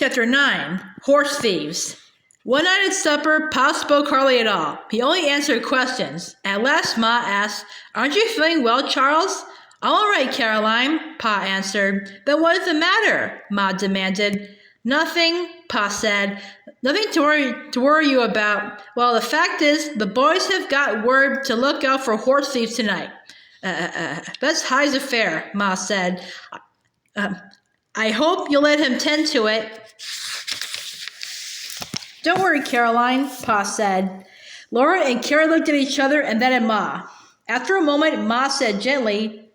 Chapter 9, Horse Thieves. One night at supper, Pa spoke hardly at all. He only answered questions. At last, Ma asked, "Aren't you feeling well, Charles?" "I'm all right, Caroline," Pa answered. "Then what is the matter?" Ma demanded. "Nothing," Pa said. "Nothing to worry you about. Well, the fact is, the boys have got word to look out for horse thieves tonight." That's High's affair," Ma said. I hope you'll let him tend to it." "Don't worry, Caroline," Pa said. Laura and Carrie looked at each other and then at Ma. After a moment, Ma said gently,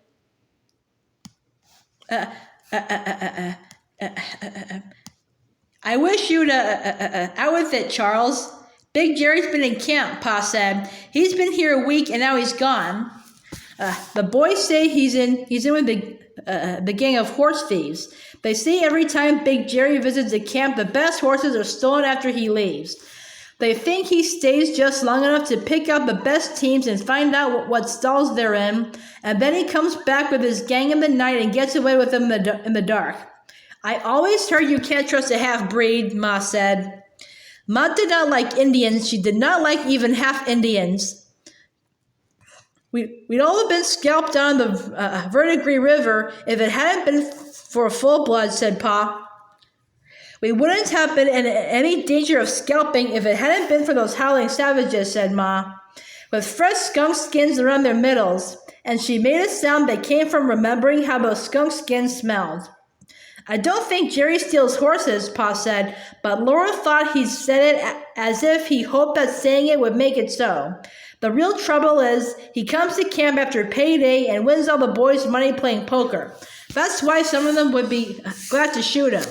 I wish you'd out with it, Charles. Big Jerry's been in camp," Pa said. "He's been here a week and now he's gone. The boys say he's in with the gang of horse thieves. They say every time Big Jerry visits the camp, the best horses are stolen after he leaves. They think he stays just long enough to pick out the best teams and find out what stalls they're in, and then he comes back with his gang in the night and gets away with them in the dark. I always heard you can't trust a half-breed," Ma said. Ma did not like Indians. She did not like even half-Indians. We'd all have been scalped on the Verdigris River if it hadn't been for full blood, said Pa. We wouldn't have been in any danger of scalping if it hadn't been for those howling savages, said Ma, with fresh skunk skins around their middles, and she made a sound that came from remembering how those skunk skins smelled. I don't think Jerry steals horses, Pa said, but Laura thought he said it as if he hoped that saying it would make it so. The real trouble is he comes to camp after payday and wins all the boys' money playing poker. That's why some of them would be glad to shoot him.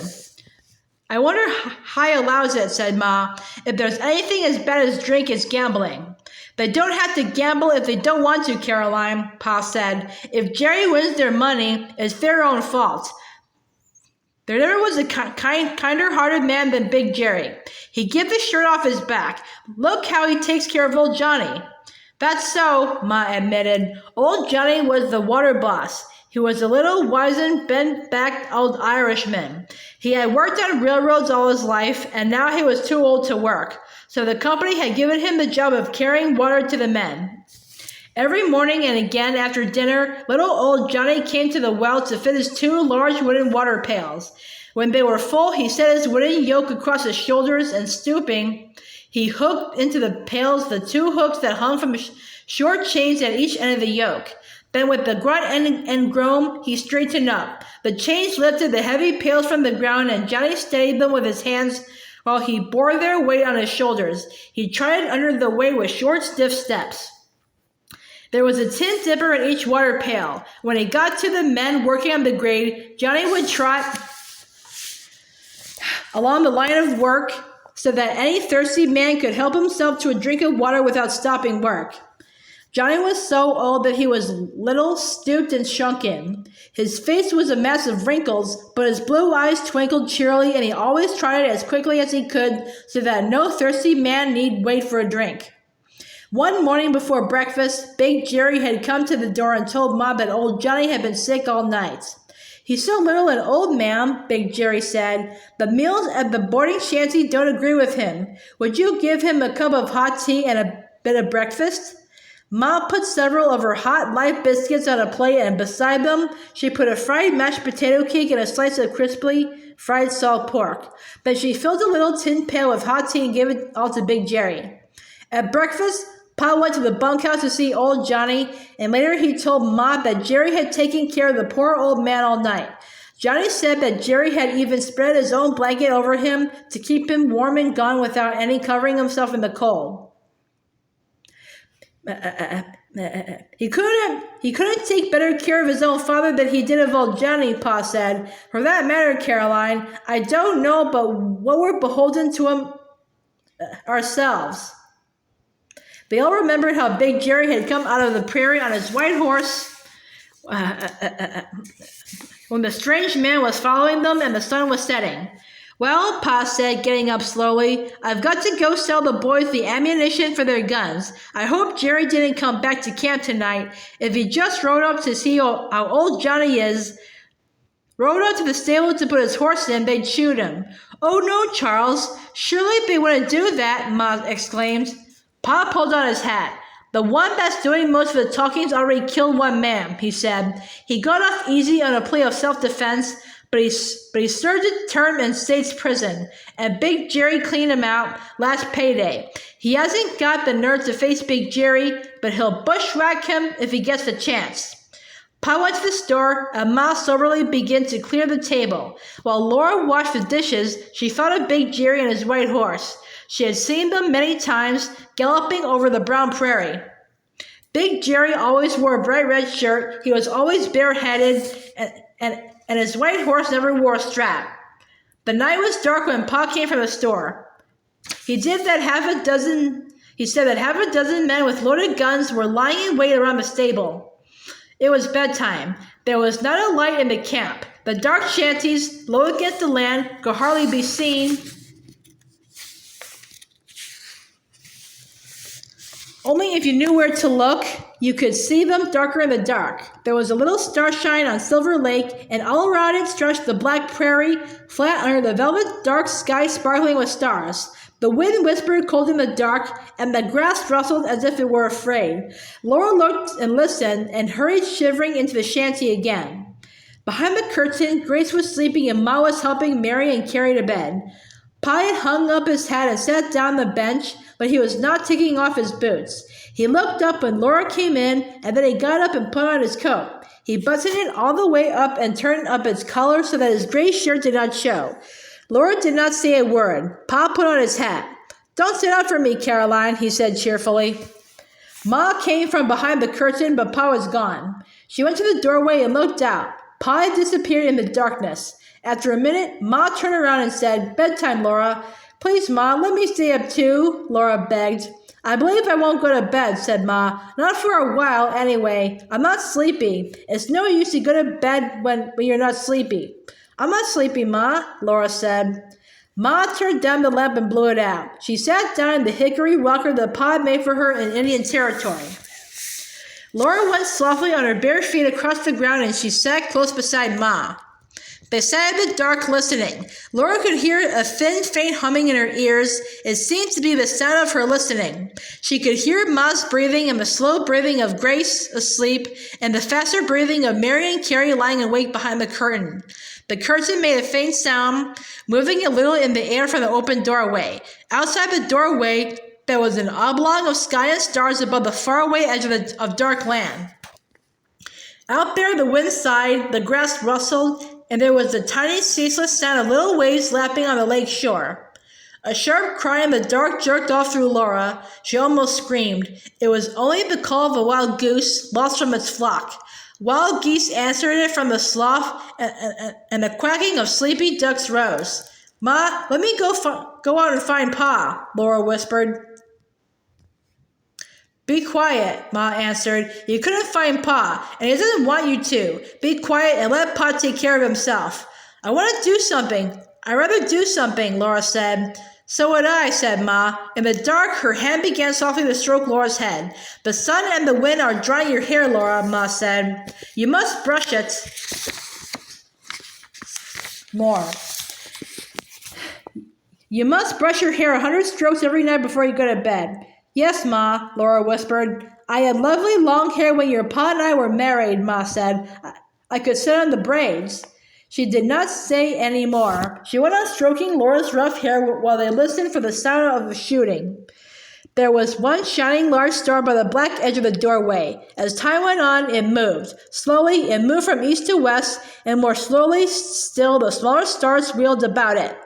I wonder High allows it, said Ma. If there's anything as bad as drink, it's gambling. They don't have to gamble if they don't want to, Caroline, Pa said. If Jerry wins their money, it's their own fault. There never was a kinder-hearted man than Big Jerry. He gives the shirt off his back. Look how he takes care of old Johnny. That's so, Ma admitted. Old Johnny was the water boss. He was a little, wizened, bent-backed old Irishman. He had worked on railroads all his life, and now he was too old to work. So the company had given him the job of carrying water to the men. Every morning and again after dinner, little old Johnny came to the well to fill his 2 large wooden water pails. When they were full, he set his wooden yoke across his shoulders and, stooping, he hooked into the pails the 2 hooks that hung from short chains at each end of the yoke. Then with the grunt and groan, he straightened up. The chains lifted the heavy pails from the ground, and Johnny steadied them with his hands while he bore their weight on his shoulders. He trotted under the weight with short, stiff steps. There was a tin dipper in each water pail. When he got to the men working on the grade, Johnny would trot along the line of work so that any thirsty man could help himself to a drink of water without stopping work. Johnny was so old that he was little, stooped, and shrunken. His face was a mass of wrinkles, but his blue eyes twinkled cheerily, and he always trotted as quickly as he could so that no thirsty man need wait for a drink. One morning before breakfast, Big Jerry had come to the door and told Ma that old Johnny had been sick all night. He's so little and old, ma'am, Big Jerry said. The meals at the boarding shanty don't agree with him. Would you give him a cup of hot tea and a bit of breakfast? Ma put several of her hot, light biscuits on a plate, and beside them, she put a fried mashed potato cake and a slice of crisply fried salt pork. Then she filled a little tin pail with hot tea and gave it all to Big Jerry. At breakfast, Pa went to the bunkhouse to see old Johnny, and later he told Ma that Jerry had taken care of the poor old man all night. Johnny said that Jerry had even spread his own blanket over him to keep him warm and gone without any covering himself in the cold. He couldn't take better care of his own father than he did of old Johnny, Pa said. For that matter, Caroline, I don't know but what we're beholden to him ourselves. They all remembered how Big Jerry had come out of the prairie on his white horse when the strange man was following them and the sun was setting. Well, Pa said, getting up slowly, I've got to go sell the boys the ammunition for their guns. I hope Jerry didn't come back to camp tonight. If he just rode up to see how old Johnny is, rode out to the stable to put his horse in, they'd shoot him. Oh no, Charles, surely they wouldn't do that, Ma exclaimed. Pa pulled on his hat. The one that's doing most of the talking's already killed one man, he said. He got off easy on a plea of self-defense, but he served a term in state's prison, and Big Jerry cleaned him out last payday. He hasn't got the nerve to face Big Jerry, but he'll bushwhack him if he gets the chance. Pa went to the store, and Ma soberly began to clear the table. While Laura washed the dishes, she thought of Big Jerry and his white horse. She had seen them many times, galloping over the brown prairie. Big Jerry always wore a bright red shirt, he was always bareheaded, and his white horse never wore a strap. The night was dark when Pa came from the store. He said that half a dozen men with loaded guns were lying in wait around the stable. It was bedtime. There was not a light in the camp. The dark shanties, low against the land, could hardly be seen. Only if you knew where to look, you could see them darker in the dark. There was a little starshine on Silver Lake, and all around it stretched the black prairie, flat under the velvet dark sky sparkling with stars. The wind whispered cold in the dark, and the grass rustled as if it were afraid. Laura looked and listened, and hurried shivering into the shanty again. Behind the curtain, Grace was sleeping, and Ma was helping Mary and Carrie to bed. Pa had hung up his hat and sat down on the bench, but he was not taking off his boots. He looked up when Laura came in, and then he got up and put on his coat. He buttoned it all the way up and turned up its collar so that his gray shirt did not show. Laura did not say a word. Pa put on his hat. Don't sit up for me, Caroline, he said cheerfully. Ma came from behind the curtain, but Pa was gone. She went to the doorway and looked out. Pa had disappeared in the darkness. After a minute, Ma turned around and said, Bedtime, Laura. Please, Ma, let me stay up too, Laura begged. I believe I won't go to bed, said Ma. Not for a while, anyway. I'm not sleepy. It's no use to go to bed when you're not sleepy. I'm not sleepy, Ma, Laura said. Ma turned down the lamp and blew it out. She sat down in the hickory rocker that Pa had made for her in Indian Territory. Laura went softly on her bare feet across the ground, and she sat close beside Ma. They sat in the dark listening. Laura could hear a thin, faint humming in her ears. It seemed to be the sound of her listening. She could hear Ma's breathing and the slow breathing of Grace asleep and the faster breathing of Mary and Carrie lying awake behind the curtain. The curtain made a faint sound, moving a little in the air from the open doorway. Outside the doorway, there was an oblong of sky and stars above the faraway edge of dark land. Out there, the wind sighed, the grass rustled, and there was the tiny, ceaseless sound of little waves lapping on the lake shore. A sharp cry in the dark jerked off through Laura. She almost screamed. It was only the call of a wild goose lost from its flock. Wild geese answered it from the slough, and the quacking of sleepy ducks rose. Ma, let me go out and find Pa, Laura whispered. Be quiet, Ma answered. You couldn't find Pa, and he doesn't want you to. Be quiet and let Pa take care of himself. I want to do something. I'd rather do something, Laura said. So would I, said Ma. In the dark, her hand began softly to stroke Laura's head. The sun and the wind are drying your hair, Laura, Ma said. You must brush it more. You must brush your hair 100 strokes every night before you go to bed. Yes, Ma, Laura whispered. I had lovely long hair when your Pa and I were married, Ma said. I could sit on the braids. She did not say any more. She went on stroking Laura's rough hair while they listened for the sound of the shooting. There was one shining large star by the black edge of the doorway. As time went on, it moved. Slowly, it moved from east to west, and more slowly still the smaller stars wheeled about it.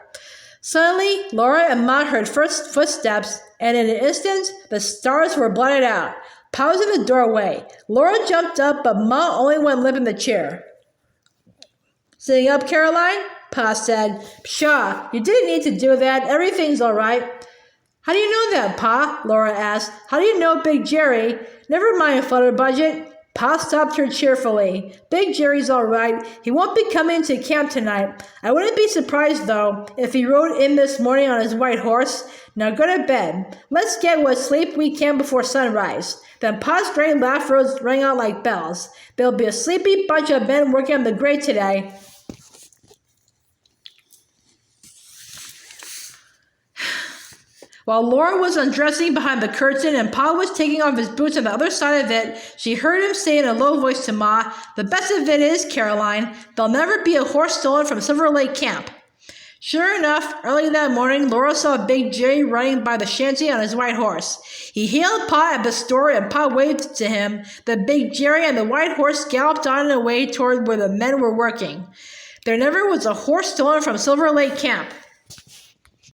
Suddenly, Laura and Ma heard first footsteps, and in an instant, the stars were blotted out. Pa was in the doorway. Laura jumped up, but Ma only went limp in the chair. Sitting up, Caroline? Pa said. Pshaw, you didn't need to do that. Everything's all right. How do you know that, Pa? Laura asked. How do you know Big Jerry? Never mind, Flutterbudget. Pa stopped her cheerfully. Big Jerry's all right. He won't be coming to camp tonight. I wouldn't be surprised, though, if he rode in this morning on his white horse. Now go to bed. Let's get what sleep we can before sunrise. Then Pa's great laugh rang out like bells. There'll be a sleepy bunch of men working on the grate today. While Laura was undressing behind the curtain and Pa was taking off his boots on the other side of it, she heard him say in a low voice to Ma, "The best of it is, Caroline, there'll never be a horse stolen from Silver Lake Camp." Sure enough, early that morning, Laura saw Big Jerry running by the shanty on his white horse. He hailed Pa at the store and Pa waved to him. The Big Jerry and the white horse galloped on and away toward where the men were working. There never was a horse stolen from Silver Lake Camp.